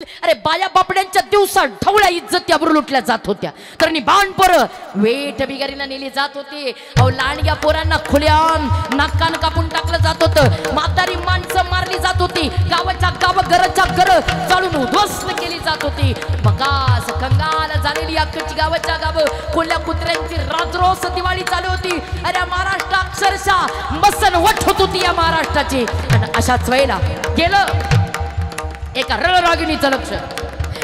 अरे बाया बापड्यांच्या दिवसा ढवळ्या इज्जती अब्रू लुटल्या जात होत्या, तर बाण पोर वेठ बिगारीला नेली जात होती. अहो लांडग्या पोरांना खुल्याम नाकान कापून टाकलं जात होतं. म्हातारी माणसं मारली जात होती. गावाच्या गाव घराच्या घर जाळून उद्ध्वस्त केली जात होती. मगास कंगाल झालेली अख्खी गावाच्या गाव कोल्ह्या कुत्र्यांची राजरोस दिवाळी चालू होती. अरे महाराष्ट्र अक्षरशः मसन वट होत होती या महाराष्ट्राची. आणि अशाच वेळेला गेलं एका रणरागिणीचं लक्ष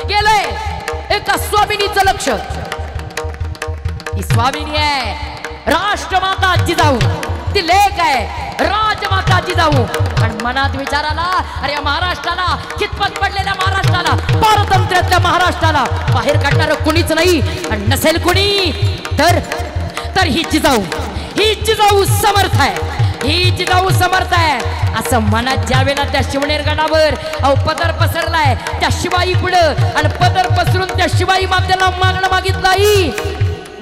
गेलंय, एका स्वामिनीचं लक्ष. ही स्वामिनी आहे राष्ट्रमाता जिजाऊ, ती लेक आहे राजमाता जिजाऊ. आणि मनात विचार आला, अरे महाराष्ट्राला कितपत पडलेल्या महाराष्ट्राला, पारतंत्र्यातल्या महाराष्ट्राला बाहेर काढणारं कुणीच नाही. आणि नसेल कुणी तर ही जिजाऊ समर्थ आहे, ही जिजाऊ समर्थ आहे असं मनात ज्यावेळेला त्या शिवनेर गडावर पदर पसरलाय त्या शिवाई पुढं, आणि पदर पसरून त्या शिवाई मातेला मागणं मागितलं,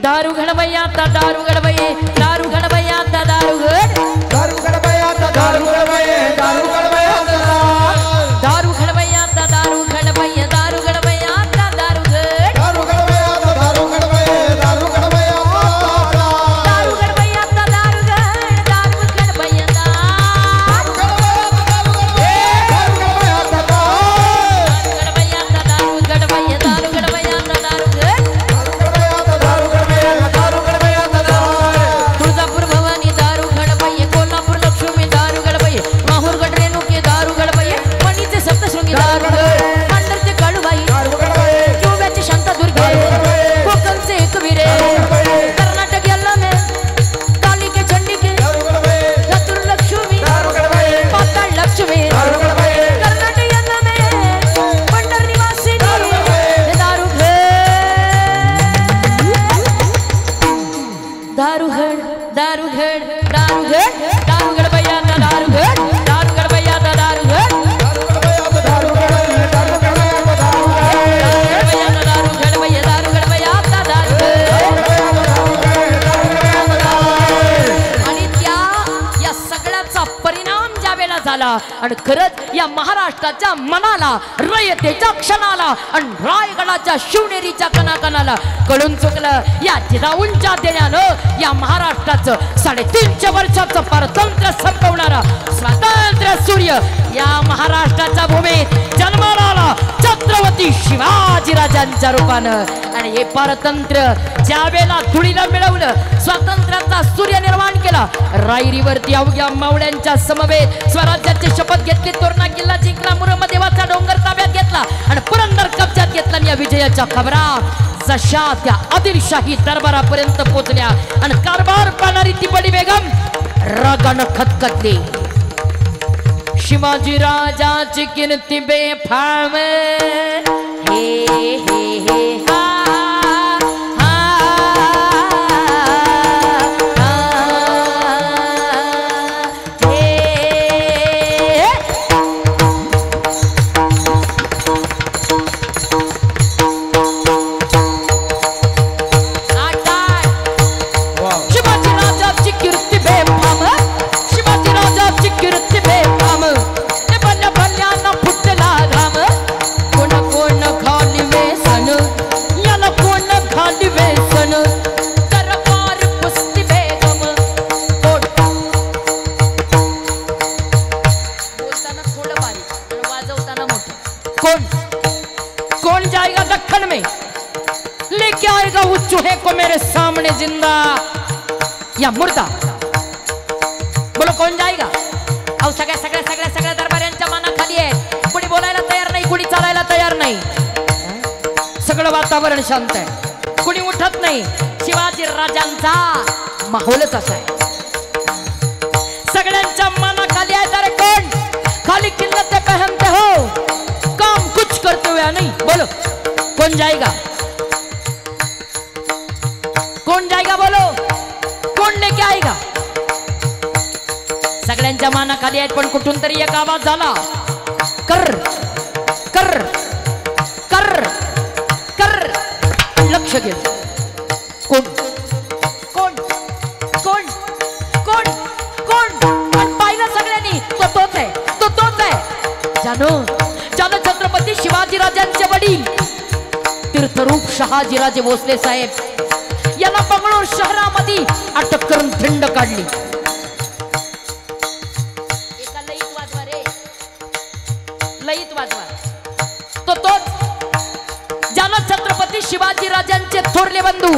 दारू घडवया दारू घडवये, दारू घडवया दारू घड, दारू घडवया दारू घडवये, दारू घडवया दारू घडवया दारू घडवया, दारू घडवया दारू घड, दारू घडवया दारू घडवये, दारू घडवया दारू घडवया दारू घड, दारू घडवया आणि खरंच या महाराष्ट्राच्या मनाला, रयतेच्या क्षणाला आणि रायगडाच्या शिवनेरीच्या कणाकणाला कळून चुकलं. या जिजाऊंच्या देण्यानं या महाराष्ट्राचं 350 वर्षाचं पारतंत्र्य संपवणारा स्वातंत्र्य सूर्य या महाराष्ट्राच्या भूमीत जन्माला आला छत्रपती शिवाजीराजांच्या रूपानं. आणि हे पारतंत्र्य ज्या वेळेला धुळीला मिळवलं, स्वातंत्र्याचा सूर्य निर्माण केला, रायरीवरती अवघ्या मावळ्यांच्या समवेत स्वराज्याची शपथ घेतली, तोरणा किल्ला जिंकला, मुरुमदेवाचा डोंगर ताब्यात घेतला आणि पुरंदर कब्जात घेतला. या विजयाच्या खबरा जशा त्या आदिलशाही दरबारापर्यंत पोहोचल्या आणि कारभार पाहणारी ती बडी बेगम रागानं खतखतली. शिवाजी राजाची कीर्ती बेफाम, हे हे हे हा कौन जाएगा दक्खन में, लेके आएगा उस चूहे को मेरे सामने जिंदा या मुर्दा. बोलो कौन जाएगा. अहो सगळ्या दरबाऱ्यांच्या मनाखाली आहे, कुणी बोलायला तयार नाही, कुणी चालायला तयार नाही. सगळं वातावरण शांत आहे, कुणी उठत नाही. शिवाजी राजांचा माहोलच असा आहे, सगळ्यांच्या मनाखाली आहे. तर कोण खाली किल्लत पहनते हो, काम कुछ करते हुए नहीं. बोलो कौन जाएगा, कौन जाएगा, बोलो कौन लेके आएगा. सगळ्यांच्या मानाखाली आहेत, पण कुठून तरी एक आवाज झाला, कर कर कर कर. लक्ष घे, कोण कोण कोण कोण कोण. पाहिलं सगळ्यांनी, तो तोच आहे, तो तोच आहे. जानो छत्रपती शिवाजी राजांनी राजांचे वडील तीर्थरूप शहाजीराजे भोसले साहेब याला बंगळूर शहरामध्ये अटक करून थंड काढली. एका लईत वाजवा रे, लईत वाजवा. तोच ज्याला छत्रपती शिवाजी राजांचे थोरले बंधू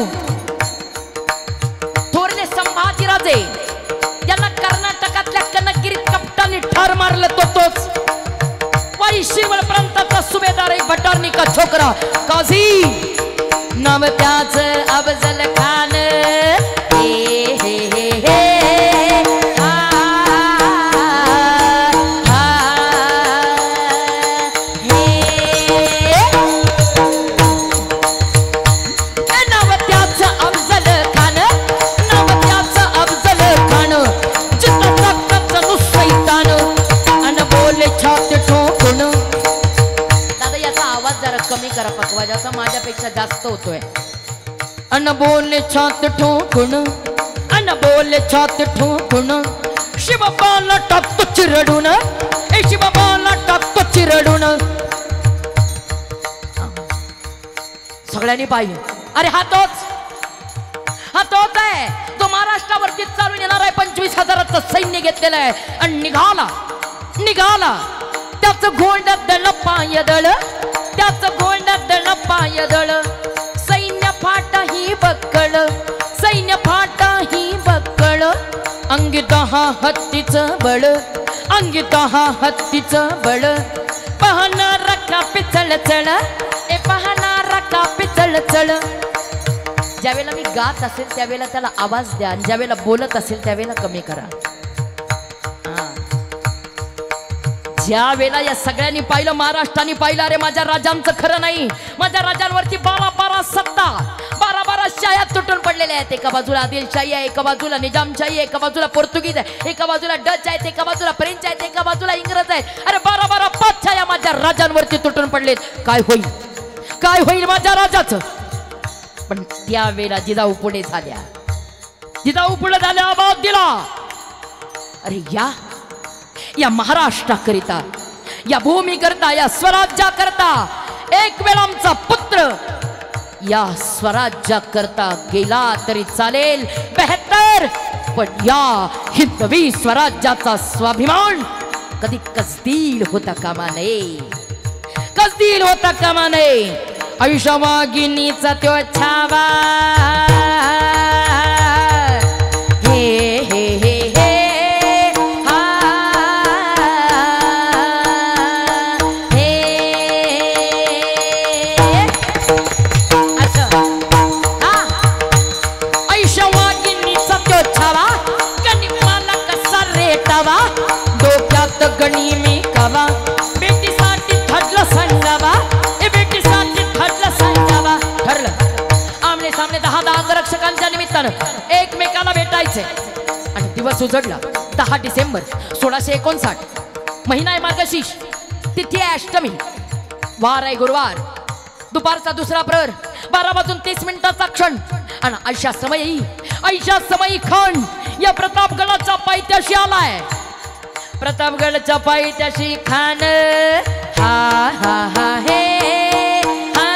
थोरले संभाजीराजे यांना कर्नाटकातल्या कनकगिरीत कपटाने ठार मारलं. तोच वाई शिवळ प्रांताचा सुभेदार एक भटारणी का छोकरा काझी नाम त्याच अफजल खान. हे हे हे हे नाव त्याच अफजल खान, नाव त्याच अफजल खान. जिथं तख्त नुसैतान अन बोले छाती ठोकून. दादा याचा आवाज जरा कमी करा, पकवाजाचा माझ्यापेक्षा जास्त होतोय. अन बोले छाती ठोकून, अन बोले छाती ठोकून. शिवबाला टाकतो चिरडून, ए शिवबाला टाकतो चिरडून. सगळ्यांनी पाहिजे. अरे हा तोच आहे तो महाराष्ट्रावरती चालून येणार आहे. 25,000चं सैन्य घेतलेलं आहे आणि निघाला त्याचं गोंड्यात दळ पायदळ, त्याचं गोंड्यात दळ पायदळ. सैन्य फाटा ही बक्कळ, सैन्य फाटा ही बक्कळ. अंगी 10 हत्तीचं बळ, अंगी 10 हत्तीचं बळ. पाहणारा कापी चळचळ, ए पाहणारा कापी चळचळ. ज्यावेळेला मी गात असेल त्यावेळेला त्याला आवाज द्या आणि ज्यावेळेला बोलत असेल त्यावेळेला कमी करा. ज्या वेळेला या सगळ्यांनी पाहिलं, महाराष्ट्राने पाहिलं, अरे माझ्या राजांचं खरं नाही. माझ्या राजांवरती 12 सत्ता, 12 शाह्या तुटून पडलेल्या आहेत. एका बाजूला आदिलशाही आहे, एका बाजूला निजामशाही आहे, एका बाजूला पोर्तुगीज आहे, एका बाजूला डच आहेत, एका बाजूला फ्रेंच आहेत, एका बाजूला इंग्रज आहेत. अरे 12 पातशाह्या माझ्या राजांवरती तुटून पडलेत. काय होईल माझ्या राजाचं. पण त्यावेळेला जिजाऊ पुढे झाल्या, जिजाऊ पुढे झाल्या, आवाज दिला. अरे या महाराष्ट्राकरिता, या भूमीकरिता, या स्वराज्याकरता एक वेळ आमचा पुत्र या स्वराज्याकरता गेला तरी चालेल, बेहतर. पण या हिंदवी स्वराज्याचा स्वाभिमान कधी कसदील होता कामा नये, कसदील होता कामा नये. आयुष्यवागिनीचा तो छावा, हे हे हे गणी मी कावा. बेटीसाठी थडलं सांगावा, ए बेटीसाठी थडलं सांगावा. ठरलं आमने सामने 10 अंगरक्षकांच्या निमित्तानं एकमेकाला भेटायचे. आणि दिवस उजडला 10 डिसेंबर 1659. महिना आहे मार्गशीर्ष, तिथी आहे अष्टमी, वार आहे गुरुवार. दुपारचा 2रा प्रहर, 12:30 क्षण. आणि अशा समयी खान या प्रतापगडाच्या पायथ्याशी आलाय. प्रतापगडच्या पायथ्याशी खान, हा हा हा हे हा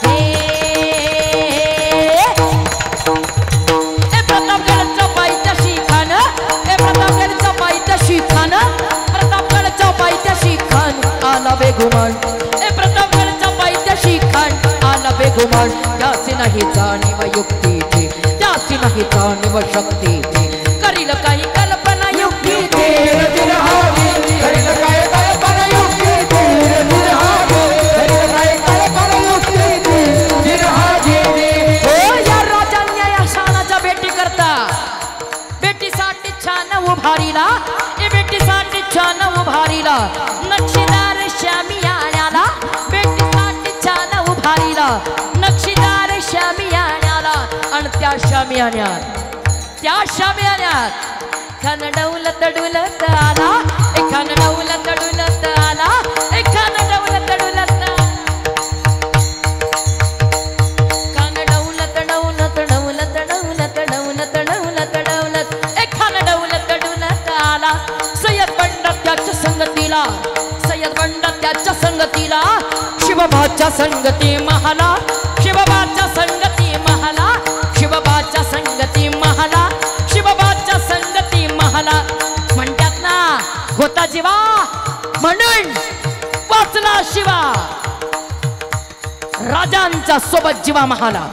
हे. ए प्रतापगडच्या पायथ्याशी खान, ए प्रतापगडच्या पायथ्याशी खान, प्रतापगडच्या पायथ्याशी खान आला बेगुमान. ए प्रतापगडच्या पायथ्याशी खान आला बेगुमान. त्याची नाही जाणीव युक्तीची, त्याची नाही जाणीव शक्तीची. करील काही कल्पना युक्तीची, करील काही कल्पना युक्तीची. हो या राजांनी या शानाच्या भेटी करता, बेटीसाठी छान उभारीला, ए बेटीसाठी छान उभारीला. नक्षीदार श्यामी आण्याला, बेटीसाठी छान उभारीला. नक्षीदार श्यामी आण्याला. आणि त्या श्यामी आण्यात, त्या श्यामी आण्यात खान डौलत डुलत आला, ए खान डौलत डुलत आला, ए खान डौलत डुलत. खान डौलत डौलत डौलत डौलत डौलत डौलत डौलत, ए खान डौलत डुलत आला. सय्यद बंड त्याच्या संगतीला, शिवबाच्या संगती महाला, शिवबाच्या संगती महाला, शिवबाच्या संगती महाला, शिवबाच्या संगती महाला. म्हणतात ना होता जीवा म्हणून वाचला शिवा, राजांच्या सोबत जीवा महाला.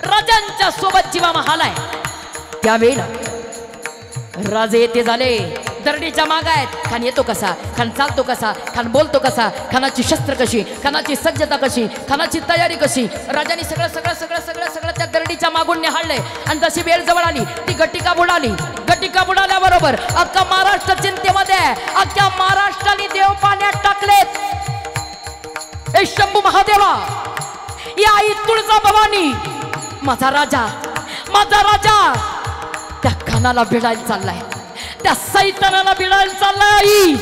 राजांच्या सोबत जीवा महालाय. त्यावेळेला राजे येते झाले, दरडीच्या माग आहेत. खान येतो कसा, खान चालतो कसा, खान बोलतो कसा, खानाची शस्त्र कशी, खानाची सज्जता कशी, खानाची तयारी कशी. राजाने सगळं सगळं सगळं सगळं सगळं त्या दरडीच्या मागून निहाळलंय. आणि जशी वेळ जवळ आली ती गटिका बुडाली. गटिका बुडाल्याबरोबर अख्खा महाराष्ट्र चिंतेमध्ये, अख्ख्या महाराष्ट्राने देव पाण्यात टाकलेत. हे शंभू महादेवा, या आई तुळजा भवानी, माझा राजा, माझा राजा त्या खानाला भिडायला चाललाय, त्या सैतानाला भिडायला चाललाय. आई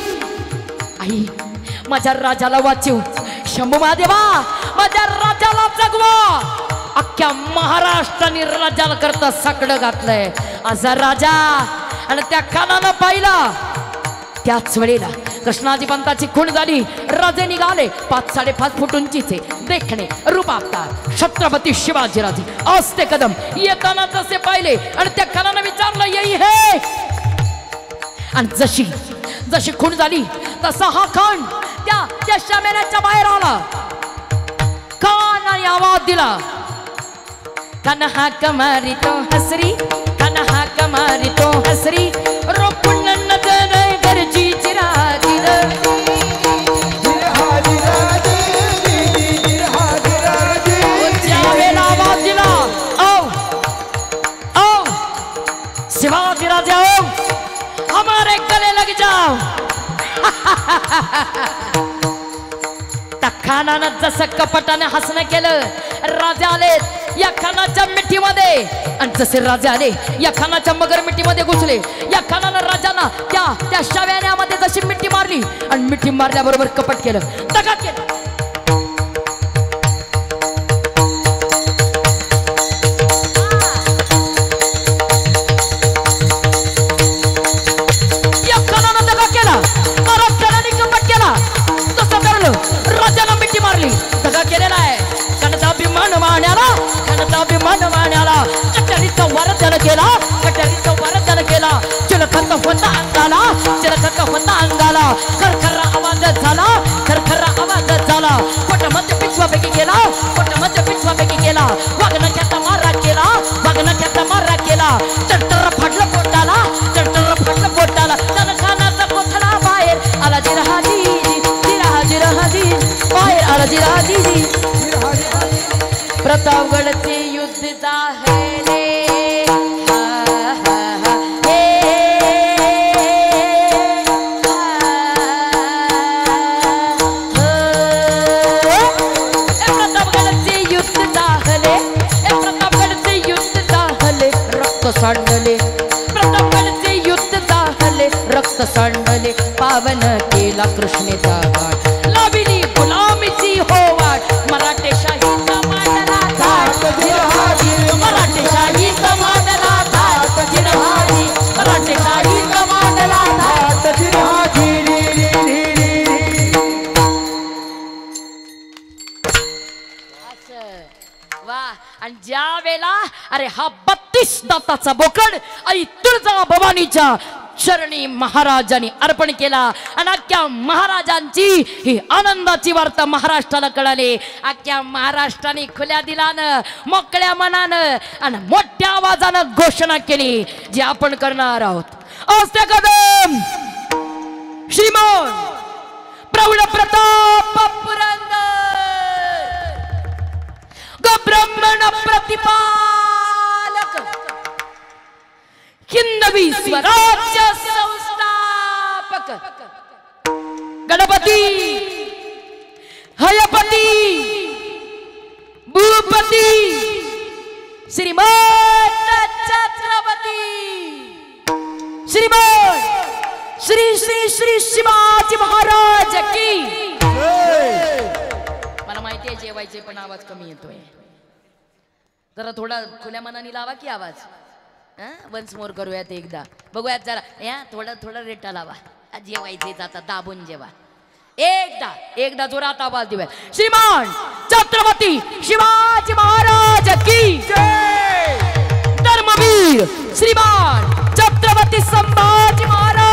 आई माझ्या राजाला वाचव, शंभू महादेवा माझ्या राजाला जगवा. अख्ख्या महाराष्ट्राने राजाला करता साकडं घातलंय. असा राजा आणि त्या खानानं पाहिला. त्याच वेळेला कृष्णाजी पंताची खूण झाली. राजे निघाले 5-5.5 फूट उंचीचे, देखणे रूपावतार छत्रपती शिवाजीराजे असते कदम येताना तसे पाहिले. आणि त्या खानानं विचारलं येई हे. आणि जशी जशी खूण झाली तसा हा खान त्या शामेण्याच्या बाहेर आला. खानाने आवाज दिला, खान हा कमारी तो हसरी, खान हा कमारी तो हसरी, रोपुण नजर गरजी चिरागिर. ज्यावेळेला आवाज दिला ओ शिवाजी राजे आओ, हमारे गले लग जाओ. त्या खानानं जसं कपटाने हसणं केलं, राजे आले या खानाच्या मिठीमध्ये. आणि जसे राजे आले या खानाच्या मगर मिठीमध्ये घुसले. या खानानं राजांना त्या शाव्याण्यामध्ये जशी मिठी मारली आणि मिठी मारल्याबरोबर कपट केलं, दगा केलं. या खानानं दगा केला, महाराष्ट्राने कपट केला. तसं धरलं, राजाला मिठी मारली, दगा केलेला आहे. अभिमान माण्याला, अभिमान माण्याला कटरीचा वरदन केला, कटरीचा वरदन केला. चिलखत होता अंगाला, चिलखत होता अंगाला. खरखरा आवाज झाला, खरखरा आवाज झाला. पोटामध्ये पिछवापैकी केला, पोटामध्ये पिछवापैकी केला. वागण्याचा मारा केला, वागण्याचा मारा केला. टरटर फाटलं पोटाला, टरटर फाटलं पोटाला. त्यानं खानाचा कोथळा बाहेर आला. जिरहाजी जिरहाजी जिरहाजी बाहेर आला. जिरहाजी प्रतापगडचे युद्ध झाले, प्रतापगडचे युद्ध झाले, प्रतापगडचे युद्ध झाले, रक्त सांडले. प्रतापगडचे युद्ध झाले, रक्त सांडले. पावन केला कृष्णेचा घाट, लाविली गुलामीची हो वाट. मराठेशाहीचा मांडला घाट, मराठेशाहीचा मांडला घाट, जिरहाजी मराठेशाहीचा मांडला घाट, जिरहाजी. वा. आणि ज्या वेळेला अरे हा 32 दाताचा बोकड आई तुळजा भवानीच्या चरणी महाराजांनी अर्पण केला. आणि अख्ख्या महाराजांची ही आनंदाची वार्ता महाराष्ट्राला कळाली. अख्ख्या महाराष्ट्राने खुल्या दिलानं, मोकळ्या मनानं आणि मोठ्या आवाजानं घोषणा केली जी आपण करणार आहोत. असते कदम श्रीमान प्रौढ प्रताप पुरंदर ब्राह्मण प्रतिपालक हिंदवी स्वराज्य संस्थापक गणपती हयपती भूपती श्रीमंत छत्रपती श्रीमान श्री श्री श्री शिवाजी महाराज की. मला माहिती आहे जेवायचे पण आवाज कमी येतोय. जरा थोडा खुल्या मनाने लावा की आवाज. वन्स मोर करूयात एकदा, बघूयात जरा. या थोडा थोडा रेटा लावा. जेवायचे आता दाबून जेवा एकदा जोरात आवाज देऊया श्रीमान छत्रपती शिवाजी महाराज की जय धर्मवीर श्रीमान छत्रपती संभाजी महाराज